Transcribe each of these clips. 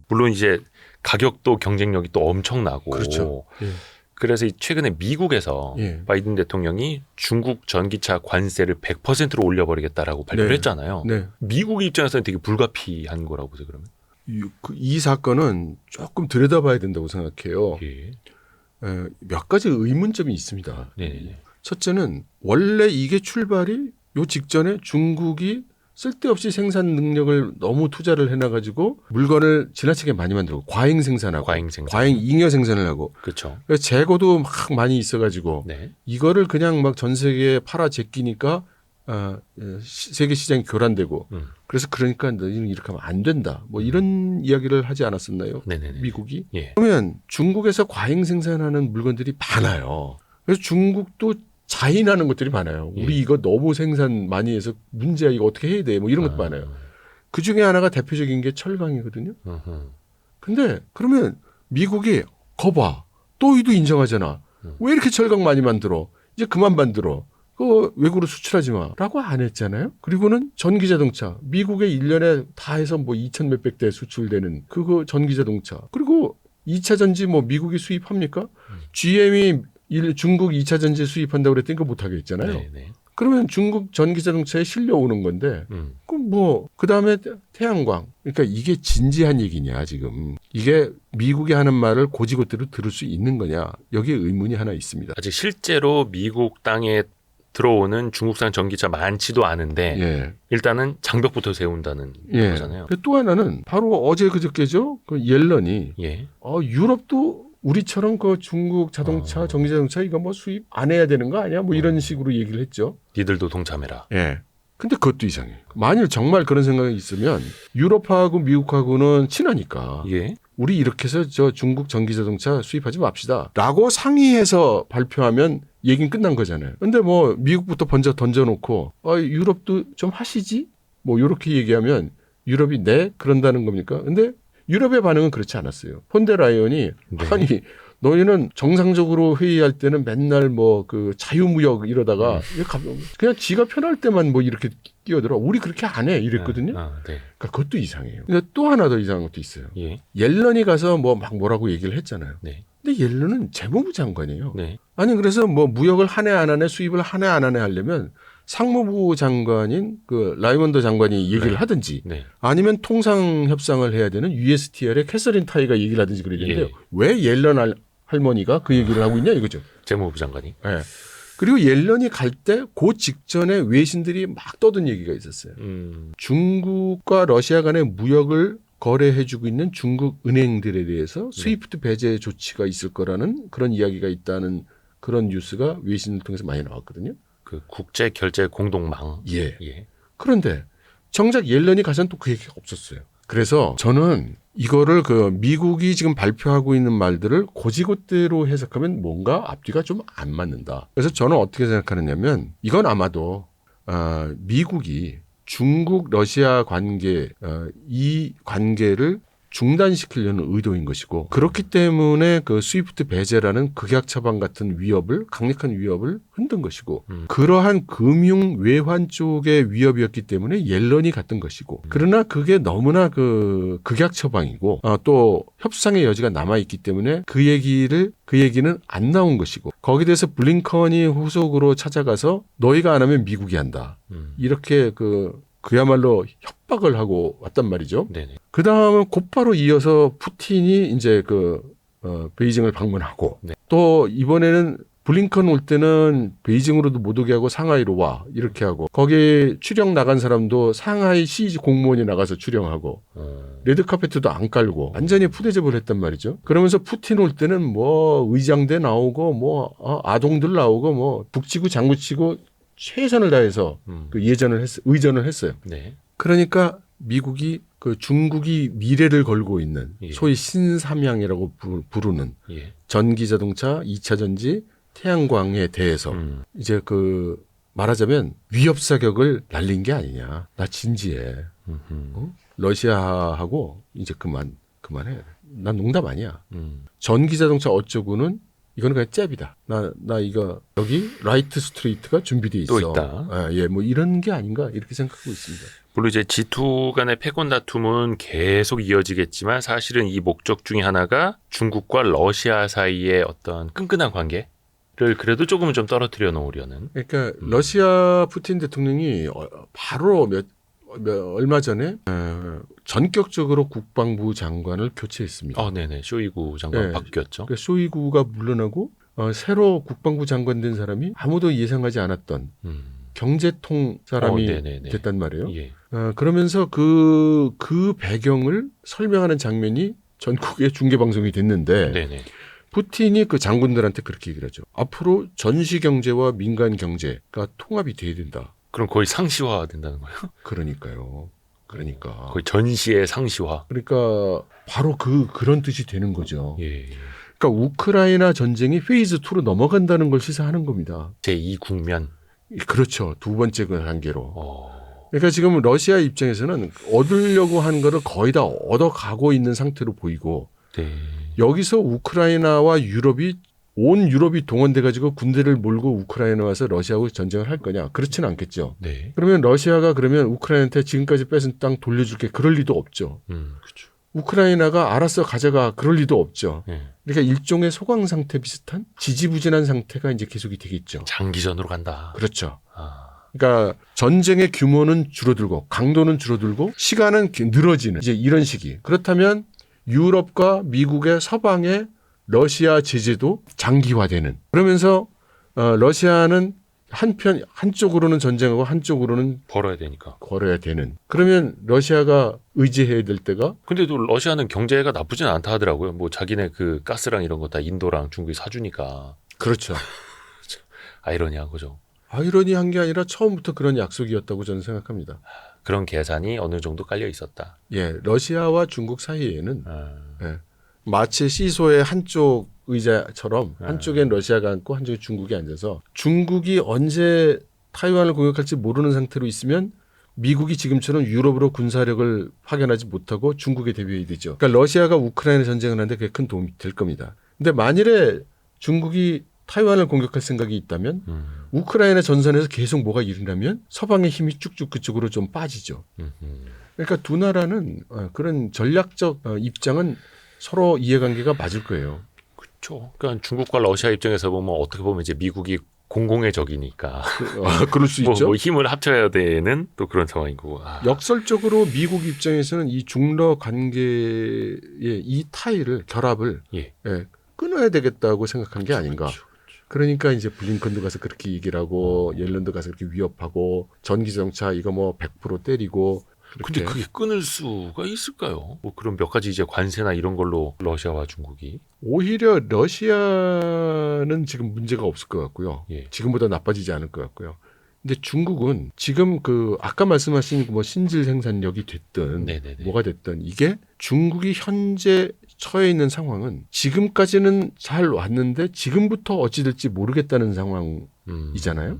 물론 이제 가격도 경쟁력이 또 엄청나고. 그렇죠. 예. 그래서 최근에 미국에서 예. 바이든 대통령이 중국 전기차 관세를 100%로 올려버리겠다라고 발표를 네. 했잖아요. 네. 미국 입장에서는 되게 불가피한 거라고 보세요, 그러면? 이 사건은 조금 들여다봐야 된다고 생각해요. 예. 몇 가지 의문점이 있습니다. 네. 첫째는 원래 이게 출발이 요 직전에 중국이 쓸데없이 생산 능력을 너무 투자를 해놔가지고 물건을 지나치게 많이 만들고 과잉 생산하고 과잉 잉여 생산을 하고 그렇죠. 재고도 막 많이 있어가지고 네. 이거를 그냥 막 전 세계에 팔아 제끼니까 세계 시장이 교란되고 그래서 그러니까 너희는 이렇게 하면 안 된다. 뭐 이런 이야기를 하지 않았었나요? 네네네. 미국이? 예. 그러면 중국에서 과잉 생산하는 물건들이 많아요. 그래서 중국도 자인하는 것들이 많아요. 우리 이거 너무 생산 많이 해서 문제야. 이거 어떻게 해야 돼? 뭐 이런 것도 많아요. 그 중에 하나가 대표적인 게 철강이거든요. 근데 그러면 미국이 거봐. 또 이도 인정하잖아. 왜 이렇게 철강 많이 만들어? 이제 그만 만들어. 그거 외국으로 수출하지 마. 라고 안 했잖아요. 그리고는 전기자동차. 미국에 1년에 다 해서 뭐 2천 몇백 대 수출되는 그거 전기자동차. 그리고 2차 전지 뭐 미국이 수입합니까? GM이 중국 2차 전지 수입한다고 그랬더니 그거 못하게 했잖아요. 네네. 그러면 중국 전기자동차에 실려오는 건데 그럼 뭐 그다음에 태양광. 그러니까 이게 진지한 얘기냐 지금. 이게 미국이 하는 말을 고지고대로 들을 수 있는 거냐. 여기에 의문이 하나 있습니다. 아직 실제로 미국 땅에 들어오는 중국산 전기차 많지도 않은데 예. 일단은 장벽부터 세운다는 예. 거잖아요. 또 하나는 바로 어제 그저께죠. 그 옐런이 예. 유럽도 우리처럼 그 중국 자동차, 전기자동차 이거 뭐 수입 안 해야 되는 거 아니야? 뭐 이런 식으로 얘기를 했죠. 니들도 동참해라. 예. 근데 그것도 이상해. 만일 정말 그런 생각이 있으면 유럽하고 미국하고는 친하니까 예. 우리 이렇게 해서 저 중국 전기자동차 수입하지 맙시다. 라고 상의해서 발표하면 얘기는 끝난 거잖아요. 근데 뭐 미국부터 먼저 던져놓고 유럽도 좀 하시지? 뭐 이렇게 얘기하면 유럽이 네? 그런다는 겁니까? 근데 유럽의 반응은 그렇지 않았어요. 폰데라이언이 네. 아니 너희는 정상적으로 회의할 때는 맨날 뭐 그 자유무역 이러다가 그냥 지가 편할 때만 뭐 이렇게 끼어들어. 우리 그렇게 안 해 이랬거든요. 네. 그러니까 그것도 이상해요. 근데 또 하나 더 이상한 것도 있어요. 예. 옐런이 가서 뭐 막 뭐라고 얘기를 했잖아요. 네. 근데 옐런은 재무부 장관이에요. 네. 아니 그래서 뭐 무역을 한 해 안 하네 수입을 한 해 안 하네 하려면 상무부 장관인 그 라이먼더 장관이 얘기를 네. 하든지 네. 아니면 통상 협상을 해야 되는 USTR의 캐서린 타이가 얘기를 하든지 그래야 되는데요. 예. 왜 옐런 할머니가 그 얘기를 하고 있냐 이거죠. 재무부 장관이. 네. 그리고 옐런이 갈 때 그 직전에 외신들이 막 떠든 얘기가 있었어요. 중국과 러시아 간의 무역을 거래해주고 있는 중국 은행들에 대해서 스위프트 배제 조치가 있을 거라는 그런 이야기가 있다는 그런 뉴스가 외신을 통해서 많이 나왔거든요. 그 국제 결제 공동망. 예. 예. 그런데 정작 옐런이 가서는 또 그 얘기가 없었어요. 그래서 저는 이거를 그 미국이 지금 발표하고 있는 말들을 고지고대로 해석하면 뭔가 앞뒤가 좀 안 맞는다. 그래서 저는 어떻게 생각하느냐면 이건 아마도 미국이 중국 러시아 관계 이 관계를 중단시키려는 의도인 것이고 그렇기 때문에 그 스위프트 배제라는 극약 처방 같은 강력한 위협을 흔든 것이고 그러한 금융 외환 쪽의 위협이었기 때문에 옐런이 갔던 것이고 그러나 그게 너무나 그 극약 처방이고 또 협상의 여지가 남아있기 때문에 그 얘기는 안 나온 것이고 거기에 대해서 블링컨이 후속으로 찾아가서 너희가 안 하면 미국이 한다. 이렇게 그야말로 협박을 하고 왔단 말이죠. 네네. 그 다음은 곧바로 이어서 푸틴이 이제 베이징을 방문하고 네. 또 이번에는 블링컨 올 때는 베이징으로도 못 오게 하고 상하이로 와 이렇게 하고 거기 출영 나간 사람도 상하이 시 공무원이 나가서 출영하고 레드카페트도 안 깔고 완전히 푸대접을 했단 말이죠. 그러면서 푸틴 올 때는 뭐 의장대 나오고 뭐 아동들 나오고 뭐 북치고 장구치고 최선을 다해서 의전을 했어요. 네. 그러니까 미국이 중국이 미래를 걸고 있는 소위 신삼양이라고 부르는 전기자동차, 2차 전지, 태양광에 대해서 이제 말하자면 위협 사격을 날린 게 아니냐. 나 진지해. 러시아하고 이제 그만해. 난 농담 아니야. 전기자동차 어쩌고는 이거는 그냥 잽이다. 나 이거 여기 라이트 스트레이트가 준비돼 있어. 또 있다. 뭐 이런 게 아닌가 이렇게 생각하고 있습니다. 물론 이제 G2 간의 패권 다툼은 계속 이어지겠지만 사실은 이 목적 중에 하나가 중국과 러시아 사이의 어떤 끈끈한 관계를 그래도 조금은 좀 떨어뜨려 놓으려는. 그러니까 러시아 푸틴 대통령이 바로 얼마 전에 전격적으로 국방부 장관을 교체했습니다. 네네. 쇼이구 장관 네. 바뀌었죠. 그러니까 쇼이구가 물러나고 새로 국방부 장관 된 사람이 아무도 예상하지 않았던 경제통 사람이 네네네. 됐단 말이에요. 예. 그러면서 그 배경을 설명하는 장면이 전국의 중계방송이 됐는데 네네. 푸틴이 그 장군들한테 그렇게 얘기를 하죠. 앞으로 전시 경제와 민간 경제가 통합이 돼야 된다. 그럼 거의 상시화 된다는 거예요? 그러니까요. 그러니까 거의 전시의 상시화. 그러니까 바로 그런 뜻이 되는 거죠. 예. 그러니까 우크라이나 전쟁이 페이즈 2로 넘어간다는 걸 시사하는 겁니다. 제2 국면. 그렇죠. 두 번째 그 단계로. 어. 그러니까 지금 러시아 입장에서는 얻으려고 한 거를 거의 다 얻어가고 있는 상태로 보이고 네. 여기서 우크라이나와 온 유럽이 동원돼 가지고 군대를 몰고 우크라이나 와서 러시아하고 전쟁을 할 거냐? 그렇지는 않겠죠. 네. 그러면 러시아가 그러면 우크라이나한테 지금까지 뺏은 땅 돌려줄게 그럴 리도 없죠. 그렇죠. 우크라이나가 알아서 가져가 그럴 리도 없죠. 네. 그러니까 일종의 소강 상태 비슷한 지지부진한 상태가 이제 계속이 되겠죠. 장기전으로 간다. 그렇죠. 아. 그러니까 전쟁의 규모는 줄어들고 강도는 줄어들고 시간은 늘어지는 이제 이런 시기. 그렇다면 유럽과 미국의 서방의 러시아 제재도 장기화되는. 그러면서 러시아는 한쪽으로는 전쟁하고 한쪽으로는 벌어야 되니까. 걸어야 되는. 그러면 러시아가 의지해야 될 때가 근데도 러시아는 경제가 나쁘진 않다 하더라고요. 뭐 자기네 그 가스랑 이런 거 다 인도랑 중국이 사주니까. 그렇죠. 아이러니한 거죠. 아이러니한 게 아니라 처음부터 그런 약속이었다고 저는 생각합니다. 그런 계산이 어느 정도 깔려 있었다. 예, 러시아와 중국 사이에는 아. 마치 시소의 한쪽 의자처럼 한쪽엔 러시아가 앉고 한쪽에 중국이 앉아서 중국이 언제 타이완을 공격할지 모르는 상태로 있으면 미국이 지금처럼 유럽으로 군사력을 파견하지 못하고 중국에 대비해야 되죠. 그러니까 러시아가 우크라이나 전쟁을 하는데 그게 큰 도움이 될 겁니다. 근데 만일에 중국이 타이완을 공격할 생각이 있다면 우크라이나 전선에서 계속 뭐가 일어나면 서방의 힘이 쭉쭉 그쪽으로 좀 빠지죠. 그러니까 두 나라는 그런 전략적 입장은 서로 이해관계가 맞을 거예요. 그렇죠. 그러니까 중국과 러시아 입장에서 보면 어떻게 보면 이제 미국이 공공의 적이니까 그럴 수 있죠. 뭐 힘을 합쳐야 되는 또 그런 상황인 거고. 역설적으로 미국 입장에서는 이 중러 관계의 이 타이를 결합을 끊어야 되겠다고 생각한 게 아닌가. 그렇죠. 그러니까 이제 블링컨도 가서 그렇게 얘기를 하고 옐런도 가서 그렇게 위협하고 전기자동차 이거 뭐 100% 때리고. 근데 그게 끊을 수가 있을까요? 뭐 그런 몇 가지 이제 관세나 이런 걸로 러시아와 중국이 오히려 러시아는 지금 문제가 없을 것 같고요. 예. 지금보다 나빠지지 않을 것 같고요. 근데 중국은 지금 아까 말씀하신 뭐 신질 생산력이 됐든 네네네. 뭐가 됐든 이게 중국이 현재 처해 있는 상황은 지금까지는 잘 왔는데 지금부터 어찌 될지 모르겠다는 상황이잖아요.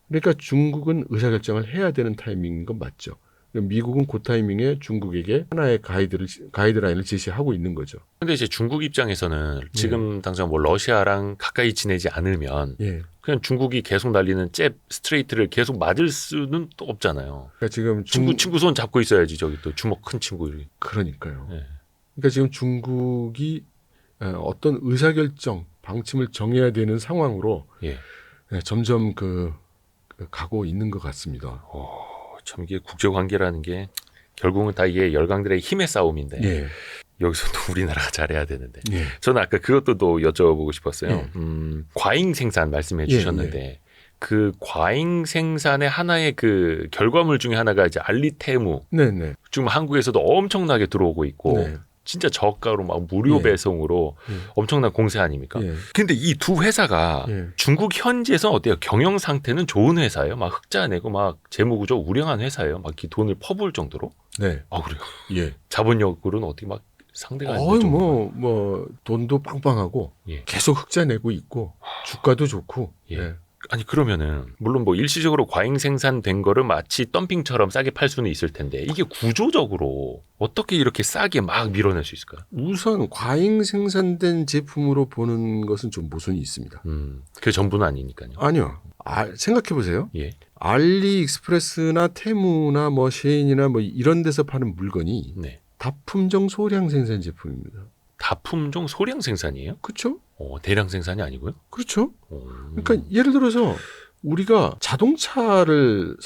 그러니까 중국은 의사결정을 해야 되는 타이밍인 건 맞죠. 미국은 그 타이밍에 중국에게 하나의 가이드라인을 제시하고 있는 거죠. 근데 이제 중국 입장에서는 지금 당장 뭐 러시아랑 가까이 지내지 않으면 그냥 중국이 계속 날리는 잽 스트레이트를 계속 맞을 수는 또 없잖아요. 그러니까 지금 친구 손 잡고 있어야지 저기 또 주먹 큰 친구. 그러니까요. 그러니까 지금 중국이 어떤 의사결정 방침을 정해야 되는 상황으로 점점 가고 있는 것 같습니다. 참 이게 국제관계라는 게 결국은 다 이게 열강들의 힘의 싸움인데 여기서도 우리나라가 잘해야 되는데 저는 아까 그것도 또 여쭤보고 싶었어요. 과잉 생산 말씀해 주셨는데 그 과잉 생산의 하나의 그 결과물 중에 하나가 이제 알리테무 지금 한국에서도 엄청나게 들어오고 있고 진짜 저가로 막 무료 배송으로 엄청난 공세 아닙니까? 근데 이 두 회사가 중국 현지에서는 어때요? 경영 상태는 좋은 회사예요? 막 흑자 내고 막 재무구조 우량한 회사예요? 막 이 돈을 퍼부을 정도로? 아 그래요? 자본력으로는 어떻게 막 상대가 안 되죠? 뭐 돈도 빵빵하고 계속 흑자 내고 있고 주가도 좋고. 아니 그러면은 물론 뭐 일시적으로 과잉 생산된 거를 마치 덤핑처럼 싸게 팔 수는 있을 텐데 이게 구조적으로 어떻게 이렇게 싸게 막 밀어낼 수 있을까요? 우선 과잉 생산된 제품으로 보는 것은 좀 모순이 있습니다. 그게 전부는 아니니까요. 아니요. 생각해 보세요. 예. 알리익스프레스나 테무나 뭐 셰인이나 뭐 이런 데서 파는 물건이 네. 다품종 소량 생산 제품입니다. 다품종 소량 생산이에요? 그렇죠? 대량 생산이 아니고요? 그렇죠. 그러니까 예를 들어서 우리가 자동차라면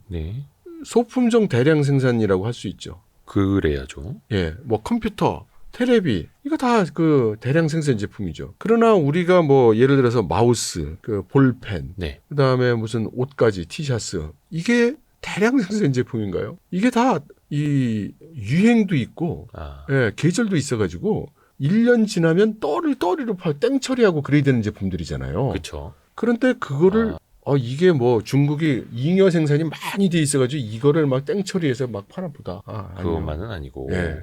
네. 소품종 대량 생산이라고 할 수 있죠. 그래야죠. 예, 뭐 컴퓨터, 테레비 이거 다 그 대량 생산 제품이죠. 그러나 우리가 뭐 예를 들어서 마우스, 그 볼펜, 네. 그다음에 무슨 옷까지 티셔츠 이게 대량 생산 제품인가요? 이게 다 이 유행도 있고 예, 계절도 있어가지고 1년 지나면 떠리로 땡처리하고 그래야 되는 제품들이잖아요. 그렇죠. 그런데 그거를 이게 뭐 중국이 잉여 생산이 많이 돼 있어가지고 이거를 막 땡처리해서 막 파나 보다. 그것만은 아니고. 예.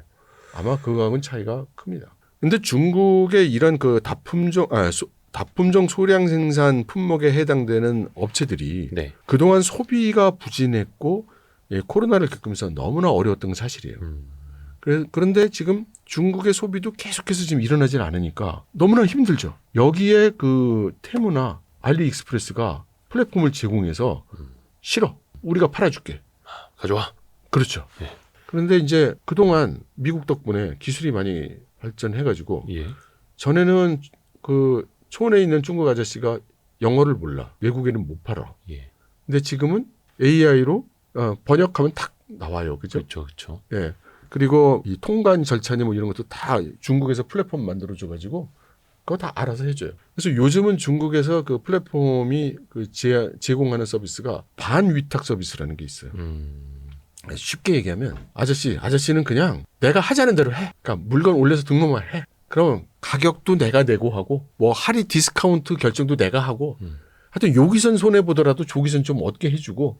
아마 그거하고는 차이가 큽니다. 근데 중국의 이런 그 다품종 소량 생산 품목에 해당되는 업체들이 네. 그동안 소비가 부진했고 코로나를 겪으면서 너무나 어려웠던 건 사실이에요. 그런데 지금 중국의 소비도 계속해서 지금 일어나질 않으니까 너무나 힘들죠. 여기에 그 테무나 알리익스프레스가 플랫폼을 제공해서 싫어. 우리가 팔아줄게. 가져와. 그렇죠. 예. 그런데 이제 그동안 미국 덕분에 기술이 많이 발전해가지고 예. 전에는 그 초원에 있는 중국 아저씨가 영어를 몰라. 외국에는 못 팔아. 예. 근데 지금은 AI로 번역하면 탁 나와요. 그죠? 그렇죠. 예. 그리고 이 통관 절차니 뭐 이런 것도 다 중국에서 플랫폼 만들어줘가지고 그거 다 알아서 해줘요. 그래서 요즘은 중국에서 그 플랫폼이 그 제공하는 서비스가 반위탁 서비스라는 게 있어요. 쉽게 얘기하면 아저씨는 그냥 내가 하자는 대로 해. 그러니까 물건 올려서 등록만 해. 그럼 가격도 내가 내고 하고 뭐 할인 디스카운트 결정도 내가 하고 하여튼 여기선 손해 보더라도 저기선 좀 얻게 해주고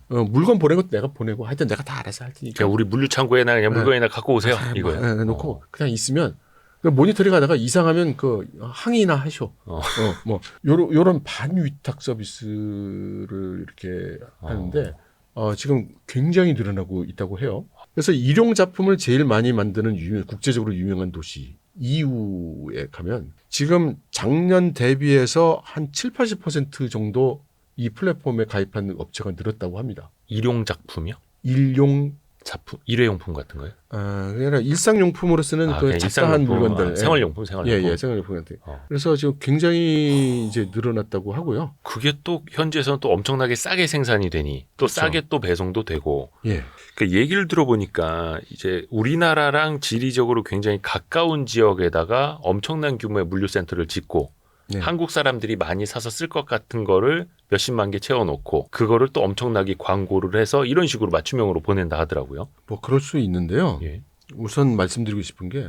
물건 보낸 것도 내가 보내고 하여튼 내가 다 알아서 할 테니까. 그냥 우리 물류 창고에나 그냥 물건이나 갖고 오세요. 이거요. 놓고 그냥 있으면 모니터링 하다가 이상하면 그 항의나 하셔. 뭐 요런 반위탁 서비스를 이렇게 하는데 지금 굉장히 늘어나고 있다고 해요. 그래서 일용 작품을 제일 많이 만드는 국제적으로 유명한 도시 EU에 가면 지금 작년 대비해서 한 7-80% 정도 이 플랫폼에 가입하는 업체가 늘었다고 합니다. 일용 작품이요? 일용 작품, 일회용품 같은 거요? 그냥 일상용품으로 쓰는 그 잡다한 물건들, 생활용품. 예, 생활용품 같은. 그래서 지금 굉장히 이제 늘어났다고 하고요. 그게 또 현지에서는 또 엄청나게 싸게 생산이 되니 또 그렇죠. 싸게 또 배송도 되고. 예. 그 얘기를 들어보니까 이제 우리나라랑 지리적으로 굉장히 가까운 지역에다가 엄청난 규모의 물류센터를 짓고. 네. 한국 사람들이 많이 사서 쓸 것 같은 거를 몇십만 개 채워놓고 그거를 또 엄청나게 광고를 해서 이런 식으로 맞춤형으로 보낸다 하더라고요. 뭐 그럴 수 있는데요. 예. 우선 말씀드리고 싶은 게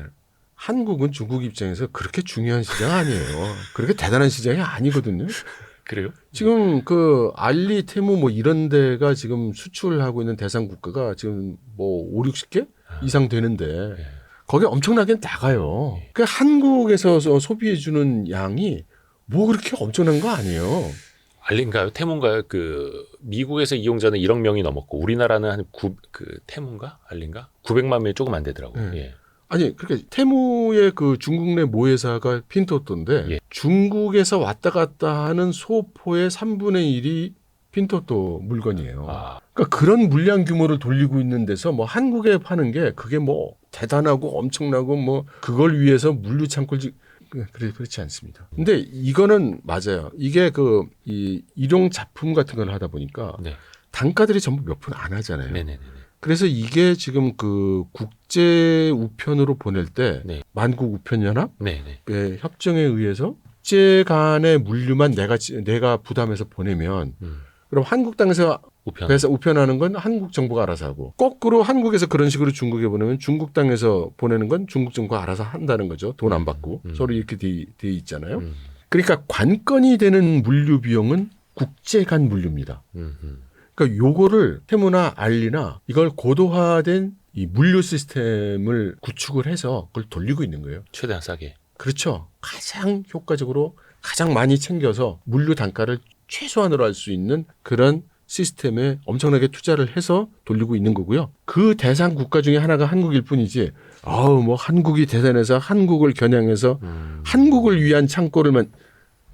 한국은 중국 입장에서 그렇게 중요한 시장 아니에요. 그렇게 대단한 시장이 아니거든요. 그래요? 지금 그 알리, 테무 뭐 이런 데가 지금 수출하고 있는 대상 국가가 지금 뭐 5-60개 이상 되는데 거기 엄청나게 나가요. 그 한국에서 소비해주는 양이 뭐 그렇게 엄청난 거 아니에요. 알린가요? 테무인가요? 그 미국에서 이용자는 1억 명이 넘었고 우리나라는 한 테무인가? 알린가? 900만 명이 조금 안 되더라고요. 예. 아니 그러니까 테무의 그 중국 내 모회사가 핀토토인데 예. 중국에서 왔다 갔다 하는 소포의 3분의 1이 핀토토 물건이에요. 그러니까 그런 물량 규모를 돌리고 있는 데서 뭐 한국에 파는 게 그게 뭐 대단하고 엄청나고 뭐 그걸 위해서 물류 창고를 그렇지 않습니다. 근데 이거는 맞아요. 이게 이 일용 작품 같은 걸 하다 보니까 단가들이 전부 몇 푼 안 하잖아요. 네네네. 그래서 이게 지금 그 국제 우편으로 보낼 때 만국 우편연합 협정에 의해서 국제 간의 물류만 내가 부담해서 보내면 그럼 한국 땅에서 우편하는 건 한국 정부가 알아서 하고 거꾸로 한국에서 그런 식으로 중국에 보내면 중국 땅에서 보내는 건 중국 정부가 알아서 한다는 거죠. 돈 안 받고 서로 이렇게 돼 있잖아요. 그러니까 관건이 되는 물류 비용은 국제 간 물류입니다. 그러니까 요거를 테무나 알리나 이걸 고도화된 이 물류 시스템을 구축을 해서 그걸 돌리고 있는 거예요. 최대한 싸게. 그렇죠. 가장 효과적으로 가장 많이 챙겨서 물류 단가를 최소한으로 할 수 있는 그런 시스템에 엄청나게 투자를 해서 돌리고 있는 거고요. 그 대상 국가 중에 하나가 한국일 뿐이지 뭐 한국이 대단해서 한국을 겨냥해서 한국을 위한 창고를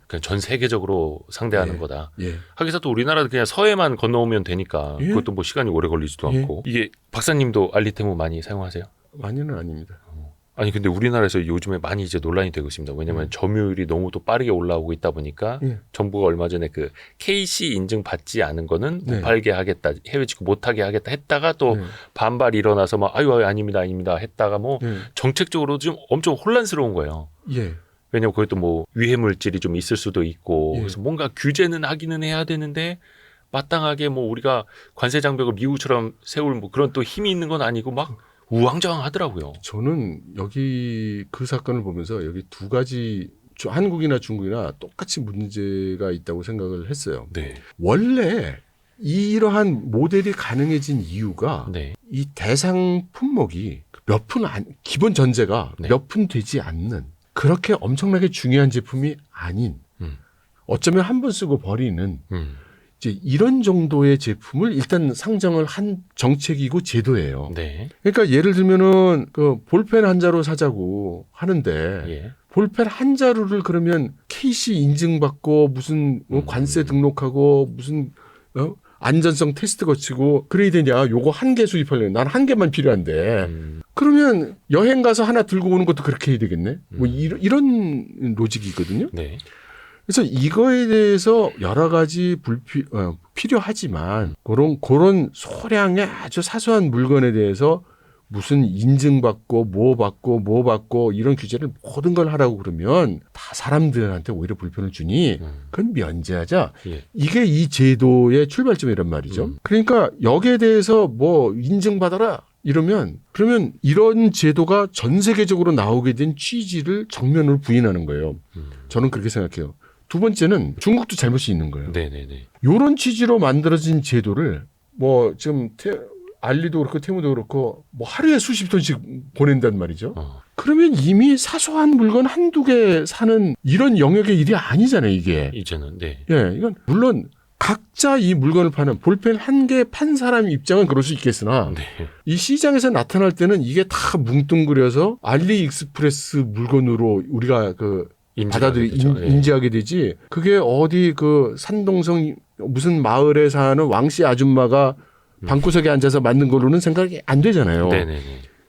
그냥 전 세계적으로 상대하는 예. 거다. 예. 하기서 또 우리나라도 그냥 서해만 건너오면 되니까 예. 그것도 뭐 시간이 오래 걸리지도 예. 않고. 이게 박사님도 알리테무 많이 사용하세요? 많이는 아닙니다. 아니 근데 우리나라에서 요즘에 많이 이제 논란이 되고 있습니다. 왜냐하면 점유율이 너무 또 빠르게 올라오고 있다 보니까 예. 정부가 얼마 전에 그 KC 인증 받지 않은 거는 못 네. 팔게 하겠다, 해외 직구 못하게 하겠다 했다가 또 네. 반발이 일어나서 막 아유 아닙니다 했다가 뭐 예. 정책적으로 좀 엄청 혼란스러운 거예요. 예. 왜냐면 그것도 뭐 유해 물질이 좀 있을 수도 있고 예. 그래서 뭔가 규제는 하기는 해야 되는데 마땅하게 뭐 우리가 관세 장벽을 미국처럼 세울 뭐 그런 또 힘이 있는 건 아니고 막 우왕좌왕하더라고요. 저는 여기 그 사건을 보면서 여기 두 가지 한국이나 중국이나 똑같이 문제가 있다고 생각을 했어요. 네. 원래 이러한 모델이 가능해진 이유가 네. 이 대상 품목이 기본 전제가 네. 몇 푼 되지 않는 그렇게 엄청나게 중요한 제품이 아닌 어쩌면 한 번 쓰고 버리는 이제 이런 정도의 제품을 일단 상정을 한 정책이고 제도예요. 네. 그러니까 예를 들면은 그 볼펜 한 자루 사자고 하는데 예. 볼펜 한 자루를 그러면 KC 인증받고 무슨 관세 등록하고 무슨 안전성 테스트 거치고 그래야 되냐? 요거 한 개 수입하려면 난 한 개만 필요한데 그러면 여행 가서 하나 들고 오는 것도 그렇게 해야 되겠네? 뭐 이런 로직이거든요. 네. 그래서 이거에 대해서 여러 가지 필요하지만 그런 소량의 아주 사소한 물건에 대해서 무슨 인증받고 뭐 받고 이런 규제를 모든 걸 하라고 그러면 다 사람들한테 오히려 불편을 주니 그건 면제하자. 예. 이게 이 제도의 출발점이란 말이죠. 그러니까 여기에 대해서 뭐 인증받아라 이러면 그러면 이런 제도가 전 세계적으로 나오게 된 취지를 정면으로 부인하는 거예요. 저는 그렇게 생각해요. 두 번째는 중국도 잘못이 있는 거예요. 네네네. 이런 취지로 만들어진 제도를 뭐 지금 알리도 그렇고 테무도 그렇고 뭐 하루에 수십 톤씩 보낸단 말이죠. 그러면 이미 사소한 물건 한두 개 사는 이런 영역의 일이 아니잖아요, 이게. 이제는 네. 예, 이건 물론 각자 이 물건을 파는 볼펜 한 개 판 사람 입장은 그럴 수 있겠으나 네. 이 시장에서 나타날 때는 이게 다 뭉뚱그려서 알리익스프레스 물건으로 우리가 인지하게 되지. 그게 어디 그 산동성 무슨 마을에 사는 왕씨 아줌마가 방구석에 앉아서 만든 걸로는 생각이 안 되잖아요. 네네네.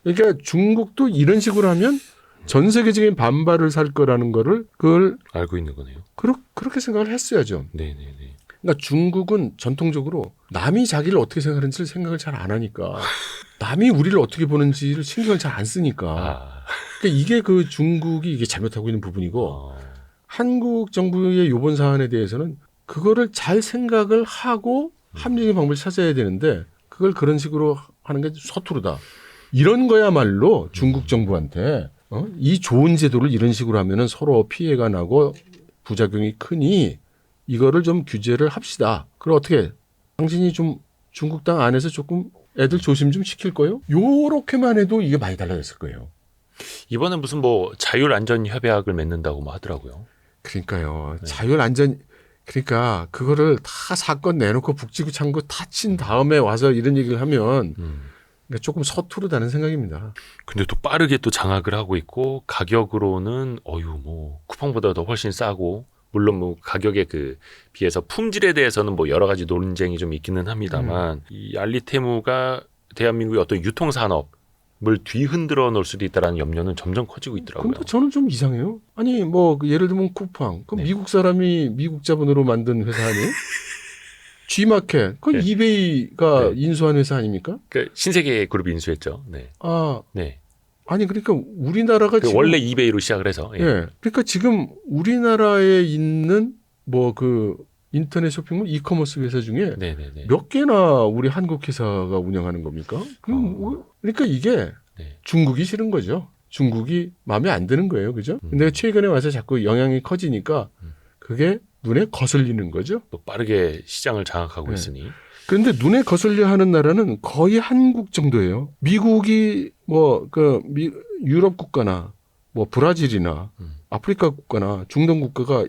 그러니까 중국도 이런 식으로 하면 전 세계적인 반발을 살 거라는 거를 그걸 알고 있는 거네요. 그렇게 생각을 했어야죠. 네네네. 그러니까 중국은 전통적으로 남이 자기를 어떻게 생각하는지를 생각을 잘 안 하니까 남이 우리를 어떻게 보는지를 신경을 잘 안 쓰니까 그러니까 이게 그 중국이 이게 잘못하고 있는 부분이고 한국 정부의 이번 사안에 대해서는 그거를 잘 생각을 하고 합리적인 방법을 찾아야 되는데 그걸 그런 식으로 하는 게 서투르다. 이런 거야말로 중국 정부한테 이 좋은 제도를 이런 식으로 하면은 서로 피해가 나고 부작용이 크니 이거를 좀 규제를 합시다. 그럼 어떻게 당신이 좀 중국 땅 안에서 조금 애들 조심 좀 시킬 거예요? 요렇게만 해도 이게 많이 달라졌을 거예요. 이번에 무슨 뭐 자율안전협약을 맺는다고 뭐 하더라고요. 그러니까요. 자율안전 그러니까 그거를 다 사건 내놓고 북지구 창구 다 친 다음에 와서 이런 얘기를 하면 그러니까 조금 서투르다는 생각입니다. 근데 또 빠르게 또 장악을 하고 있고 가격으로는 뭐 쿠팡보다도 훨씬 싸고 물론 뭐 가격에 비해서 품질에 대해서는 뭐 여러 가지 논쟁이 좀 있기는 합니다만 이 알리테무가 대한민국의 어떤 유통 산업을 뒤흔들어 놓을 수도 있다라는 염려는 점점 커지고 있더라고요. 근데 저는 좀 이상해요. 아니 뭐 예를 들면 쿠팡, 그럼 미국 사람이 미국 자본으로 만든 회사 아니에요? G마켓, 그건 이베이가 인수한 회사 아닙니까? 그러니까 신세계 그룹이 인수했죠. 네. 네. 아니 그러니까 우리나라가 지금 원래 이베이로 시작을 해서 그러니까 지금 우리나라에 있는 뭐 인터넷 쇼핑몰 이커머스 회사 중에 몇 개나 우리 한국 회사가 운영하는 겁니까? 그러니까 이게 중국이 싫은 거죠. 중국이 마음에 안 드는 거예요, 그죠? 근데 최근에 와서 자꾸 영향이 커지니까 그게 눈에 거슬리는 거죠. 또 빠르게 시장을 장악하고 있으니. 그런데 눈에 거슬려 하는 나라는 거의 한국 정도예요. 미국이 유럽 국가나 뭐 브라질이나 아프리카 국가나 중동 국가가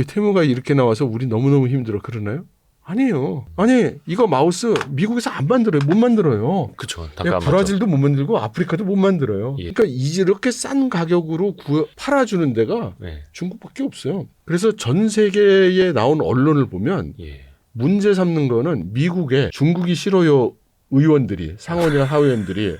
테무가 이렇게 나와서 우리 너무너무 힘들어 그러나요? 아니에요. 아니 이거 마우스 미국에서 안 만들어요. 못 만들어요. 그렇죠. 브라질도 못 만들고 아프리카도 못 만들어요. 예. 그러니까 이렇게 싼 가격으로 팔아주는 데가 네. 중국밖에 없어요. 그래서 전 세계에 나온 언론을 보면 예. 문제 삼는 거는 미국에 중국이 싫어요 의원들이 상원이나 하원들이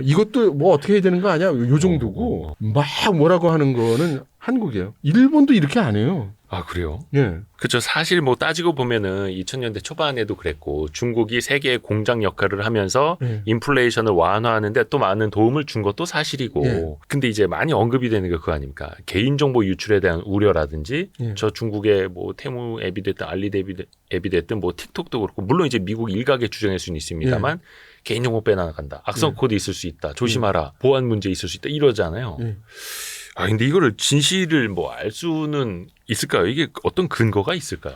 이것도 뭐 어떻게 해야 되는 거 아니야? 요 정도고 막 뭐라고 하는 거는 한국이에요. 일본도 이렇게 안 해요. 아, 그래요? 예. 그렇죠. 사실 뭐 따지고 보면은 2000년대 초반에도 그랬고 중국이 세계의 공장 역할을 하면서 인플레이션을 완화하는데 또 많은 도움을 준 것도 사실이고 근데 이제 많이 언급이 되는 게 그거 아닙니까? 개인정보 유출에 대한 우려라든지 저 중국의 뭐 테무 앱이 됐든 알리 앱이 됐든 뭐 틱톡도 그렇고 물론 이제 미국 일각의 주장일 수는 있습니다만 개인정보 빼나간다. 악성 코드 있을 수 있다. 조심하라. 보안 문제 있을 수 있다. 이러잖아요. 아, 근데 이거를 진실을 뭐 알 수는 있을까요? 이게 어떤 근거가 있을까요?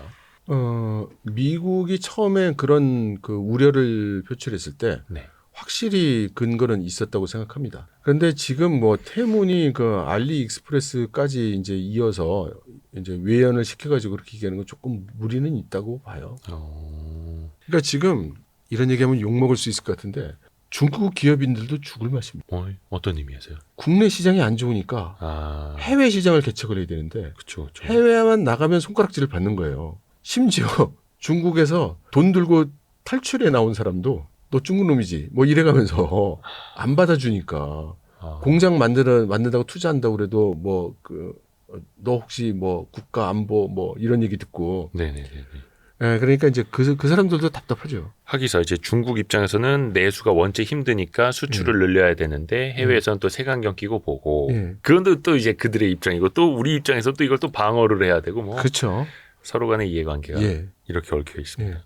미국이 처음에 그런 그 우려를 표출했을 때 확실히 근거는 있었다고 생각합니다. 그런데 지금 뭐 테문이 그 알리익스프레스까지 이제 이어서 이제 외연을 시켜가지고 그렇게 얘기하는 건 조금 무리는 있다고 봐요. 그러니까 지금 이런 얘기하면 욕 먹을 수 있을 것 같은데 중국 기업인들도 죽을 맛입니다. 어떤 의미에서요? 국내 시장이 안 좋으니까 해외 시장을 개척을 해야 되는데 그쵸. 해외만 나가면 손가락질을 받는 거예요. 심지어 중국에서 돈 들고 탈출해 나온 사람도 너 중국 놈이지 뭐 이래가면서 안 받아주니까 공장 만든다고 투자한다고 그래도 뭐 너 혹시 뭐 국가 안보 뭐 이런 얘기 듣고 그러니까 이제 그 사람들도 답답하죠. 하기서 이제 중국 입장에서는 내수가 원체 힘드니까 수출을 늘려야 되는데 해외에서는 또 색안경 끼고 보고 그건 또 이제 그들의 입장이고 또 우리 입장에서 또 이걸 또 방어를 해야 되고 뭐 그렇죠. 서로 간의 이해관계가 이렇게 얽혀 있습니다.